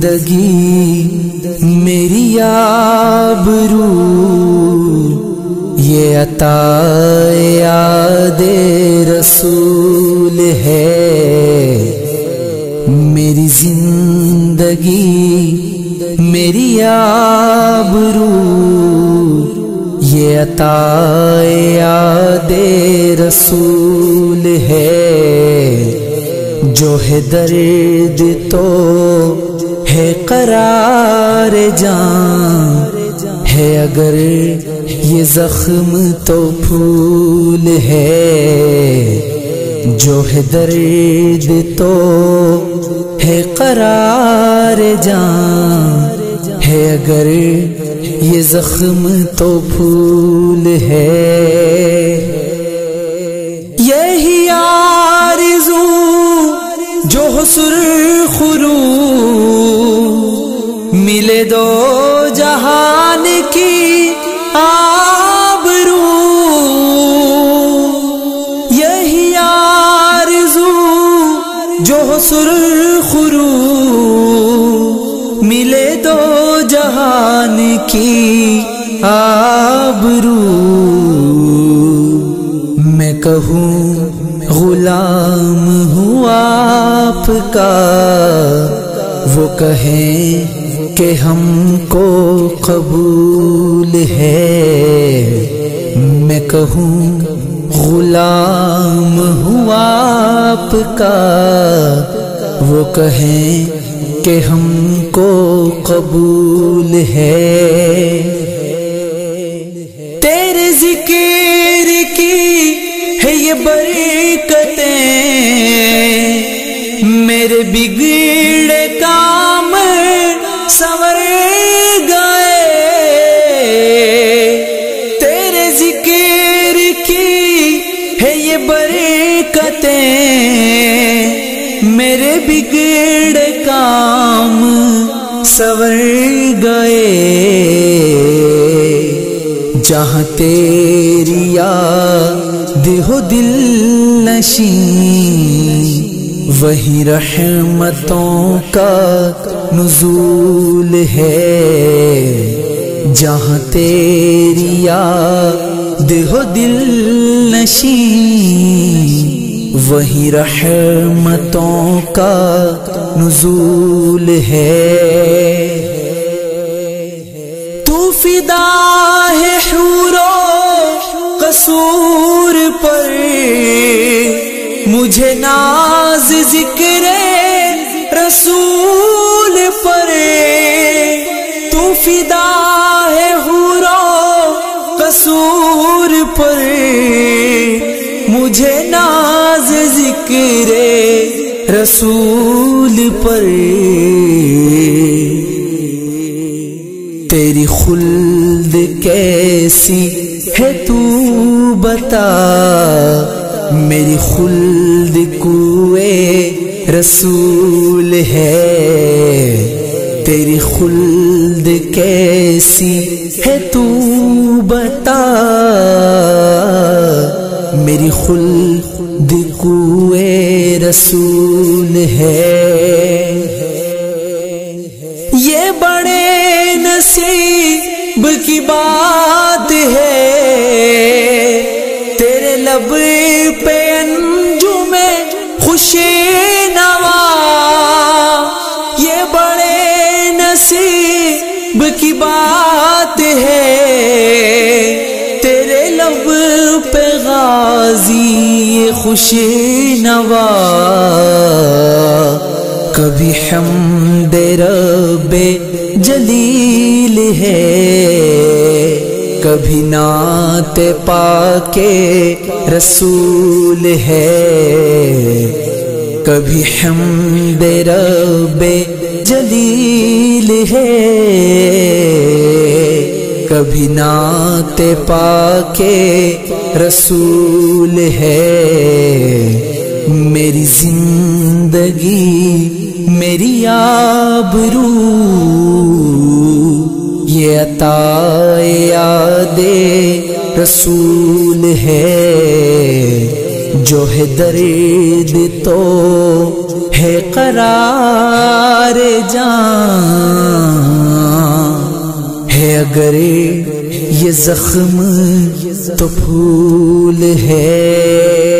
زندگی میری آبرو یہ عطا یاد رسول ہے، میری زندگی میری آبرو یہ عطا یاد رسول ہے، جو ہے درد تو ہے قرار جان، ہے اگر یہ زخم تو پھول ہے، جو ہے درد تو ہے قرار جان، ہے اگر یہ زخم تو پھول ہے، یہی آرزو جو ہو سرخ رو ملے دو جہان کی آبرو، یہی آرزو جو ہو سرخ رو ملے دو جہان کی آبرو، میں کہوں غلام ہوں آپ کا، وہ کہیں کہ ہم کو قبول ہے، میں کہوں غلام ہوں آپ کا، وہ کہیں کہ ہم کو قبول ہے، تیرے ذکر کی ہے یہ برکتیں، میرے بگڑے کام سنور گئے، تیرے ذکر کی ہے یہ برکتیں، میرے بگڑے کام سنور گئے، جہاں تیری یاد ہو دل نشین، وہی رحمتوں کا نزول ہے، جہاں تیری یاد ہو دل نشین، وہی رحمتوں کا نزول ہے، تو فدا ہے حور و قصور پر، مجھے ناز ذکر رسول پر، تو فدا ہے حور و قصور پر، مجھے ناز ذکر رسول پر، تیری خلد کیسی ہے تو بتا، میری خلد کوئے رسول ہے، تیری خلد کیسی ہے تو بتا، میری خلد کوئے رسول ہے، یہ بڑے نصیب کی بات ہے، تیرے لب پہ انجم خوش نوا، یہ بڑے نصیب کی بات ہے، تیرے لب پہ غازی خوش نوا، کبھی حمد رب جلیل ہے، کبھی نعت پاک رسول ہے، کبھی حمد رب جلیل ہے، کبھی نعت پاک رسول ہے، میری زندگی میری آبرو یہ عطا یاد رسول ہے، جو ہے درد تو ہے قرار یار جان ہے، اگر یہ زخم تو پھول ہے۔